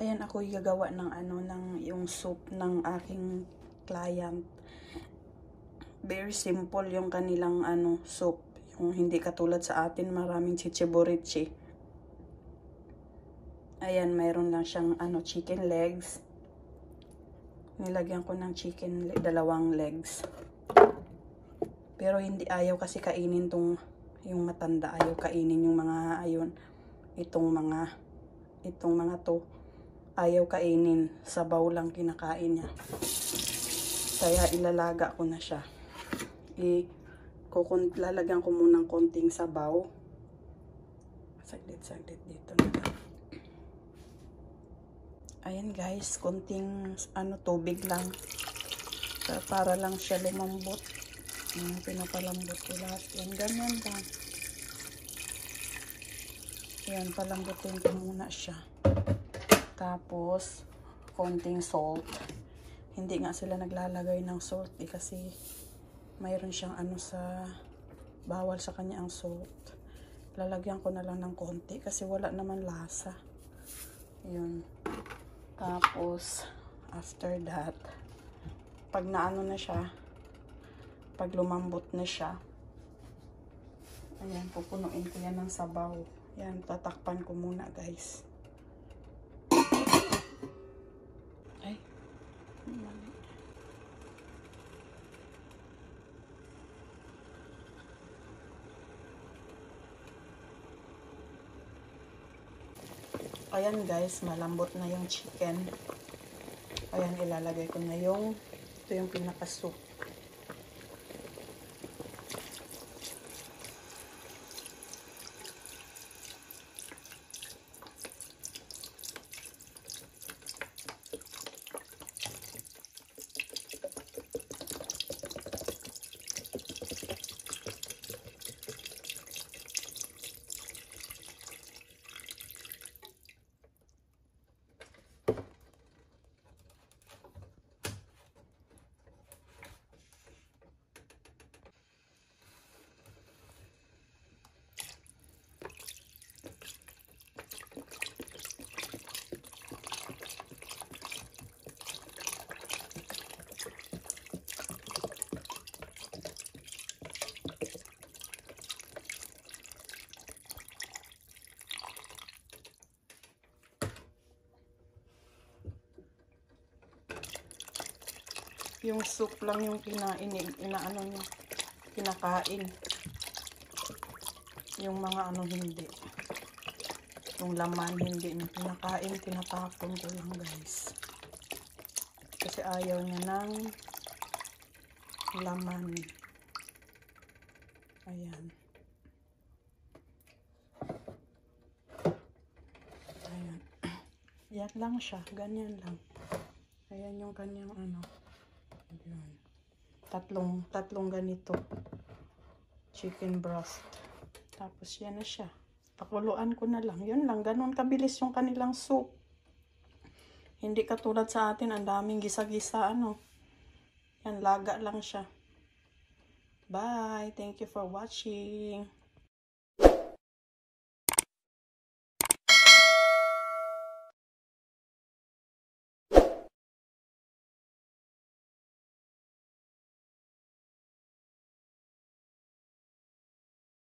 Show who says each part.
Speaker 1: Ayan, ako gagawa ng yung soup ng aking client. Very simple yung kanilang soup. Yung hindi katulad sa atin, maraming chichiburichi. Ayan, mayroon lang siyang chicken legs. Nilagyan ko ng chicken, 2 legs. Pero hindi ayaw kasi kainin yung matanda. Ayaw kainin yung mga, itong mga to. Ayaw kainin, sabaw lang kinakain niya. Kaya ilalaga ko na siya. Lalagyan ko muna ng konting sabaw. Saglit dito na. Ayan guys, konting tubig lang. Para lang siya lumambot. Pinapalambot ko lahat. Yan, ganyan lang. Ayan, palambutin ko muna siya. Tapos, konting salt. Hindi nga sila naglalagay ng salt kasi mayroon siyang bawal sa kanya ang salt. Lalagyan ko na lang ng konti kasi wala naman lasa. Yun. Tapos, after that, pag na siya, pag lumambot na siya, ayan, pupunuin ko yan ng sabaw. Yan, tatakpan ko muna guys. Ayan guys, malambot na yung chicken. Ayan, ilalagay ko na ito yung pinaka-soup. Yung soup lang yung kinakain. Yung mga hindi. Yung laman hindi na kinakain, tinatapon ko lang guys. Kasi ayaw niya ng laman. Ayan. Ayan. Yan lang siya, ganyan lang. Ayan yung kanyang Ayan. Tatlong ganito. Chicken breast. Tapos yan na siya. Pakuluan ko na lang. Yun lang. Ganun kabilis yung kanilang soup. Hindi katulad sa atin. Ang daming gisa-gisa. Yan. Laga lang siya. Bye. Thank you for watching.